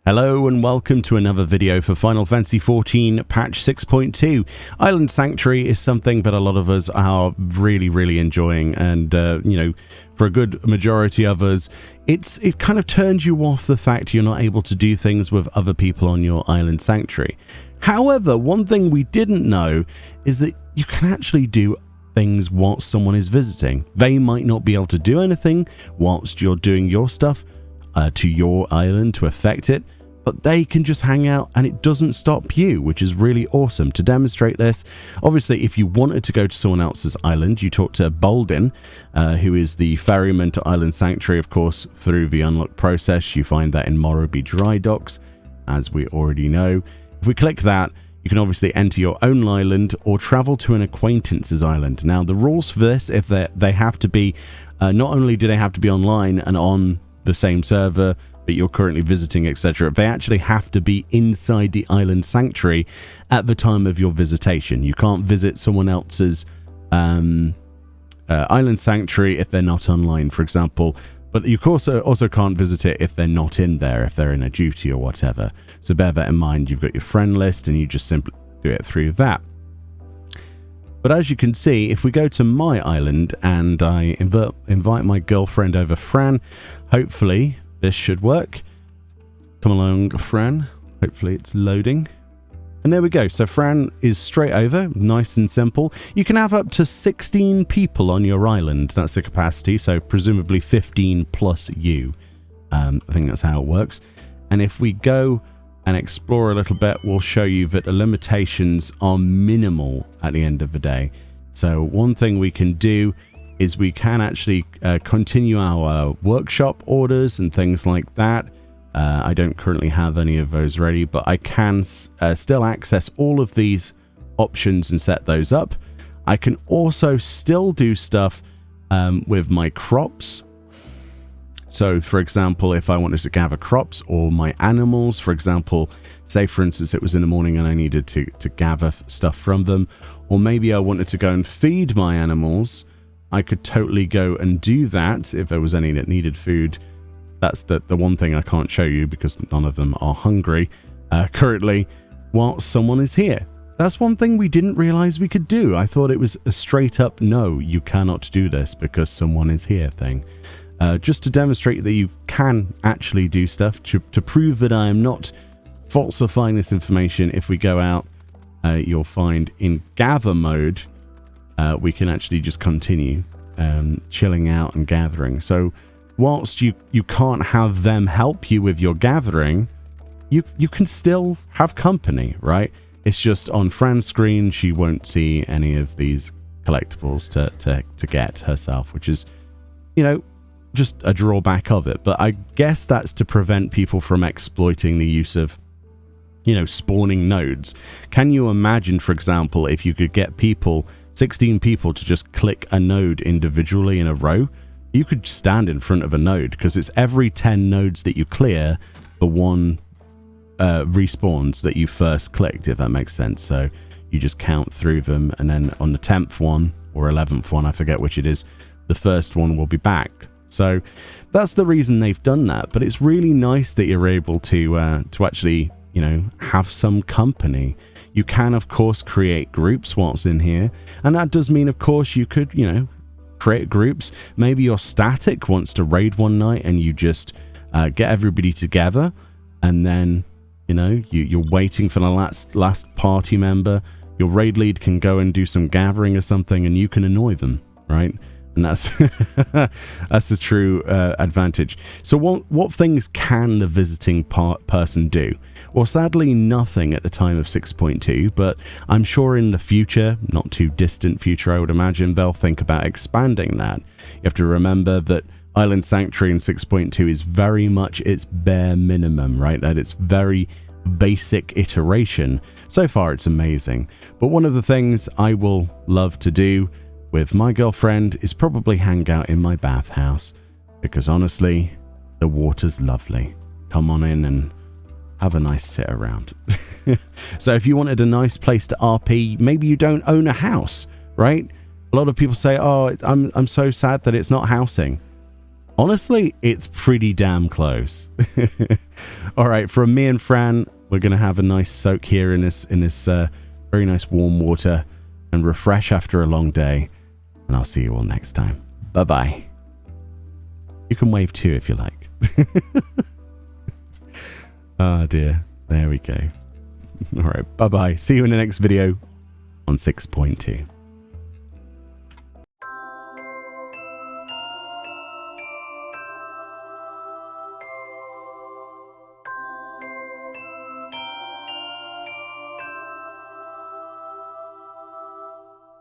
Hello and welcome to another video for Final Fantasy XIV Patch 6.2. Island Sanctuary is something that a lot of us are really enjoying, and for a good majority of us, it kind of turns you off the fact you're not able to do things with other people on your Island Sanctuary. However, one thing we didn't know is that you can actually do things whilst someone is visiting. They might not be able to do anything whilst you're doing your stuff to your island to affect it, but they can just hang out and it doesn't stop you, which is really awesome. To demonstrate this, obviously, if you wanted to go to someone else's island, you talk to Baldin, who is the ferryman to Island Sanctuary, of course, through the unlock process. You find that in Morroby Dry Docks, as we already know. If we click that, you can obviously enter your own island or travel to an acquaintance's island. Now, the rules for this, if they have to be, not only do they have to be online and on the same server that you're currently visiting, etc., they actually have to be inside the Island Sanctuary at the time of your visitation. You can't visit someone else's Island Sanctuary if they're not online, for example, but you also can't visit it if they're not in there, if they're in a duty or whatever. So bear that in mind. You've got your friend list and you just simply do it through that. But as you can see, if we go to my island and I invite my girlfriend over, Fran, hopefully this should work. Come along, Fran. Hopefully it's loading. And there we go. So Fran is straight over, nice and simple. You can have up to 16 people on your island. That's the capacity, so presumably 15 plus you. I think that's how it works. And if we go and explore a little bit, we'll show you that the limitations are minimal at the end of the day. So one thing we can do is we can actually continue our workshop orders and things like that. I don't currently have any of those ready, but I can still access all of these options and set those up. I can also still do stuff with my crops. So, for example, if I wanted to gather crops or my animals, for example, say, for instance, it was in the morning and I needed to gather stuff from them, or maybe I wanted to go and feed my animals, I could totally go and do that if there was any that needed food. That's the one thing I can't show you because none of them are hungry currently while someone is here. That's one thing we didn't realize we could do. I thought it was a straight up, no, you cannot do this because someone is here thing. Just to demonstrate that you can actually do stuff, to prove that I am not falsifying this information, if we go out, you'll find in gather mode, we can actually just continue chilling out and gathering. So whilst you can't have them help you with your gathering, you can still have company, right? It's just on Fran's screen, she won't see any of these collectibles to get herself, which is, just a drawback of it. But I guess that's to prevent people from exploiting the use of, spawning nodes. Can you imagine, for example, if you could get 16 people to just click a node individually in a row? You could stand in front of a node, because it's every 10 nodes that you clear, the one respawns that you first clicked, if that makes sense. So you just count through them, and then on the 10th one or 11th one, I forget which it is, the first one will be back. So that's the reason they've done that. But it's really nice that you're able to actually, have some company. You can, of course, create groups whilst in here. And that does mean, of course, you could, create groups. Maybe your static wants to raid one night and you just get everybody together. And then, you're waiting for the last party member. Your raid lead can go and do some gathering or something and you can annoy them, right? And that's that's a true advantage. So what things can the visiting person do? Well, sadly, nothing at the time of 6.2, but I'm sure in the future, not too distant future, I would imagine, they'll think about expanding that. You have to remember that Island Sanctuary in 6.2 is very much its bare minimum, right? That it's very basic iteration. So far, it's amazing. But one of the things I will love to do with my girlfriend is probably hang out in my bathhouse, because honestly, the water's lovely. Come on in and have a nice sit around. So if you wanted a nice place to RP, maybe you don't own a house, right? A lot of people say, oh, I'm so sad that it's not housing. Honestly, it's pretty damn close. All right, from me and Fran, we're going to have a nice soak here in this very nice warm water and refresh after a long day. And I'll see you all next time. Bye-bye. You can wave too if you like. Oh dear. There we go. All right. Bye-bye. See you in the next video on 6.2.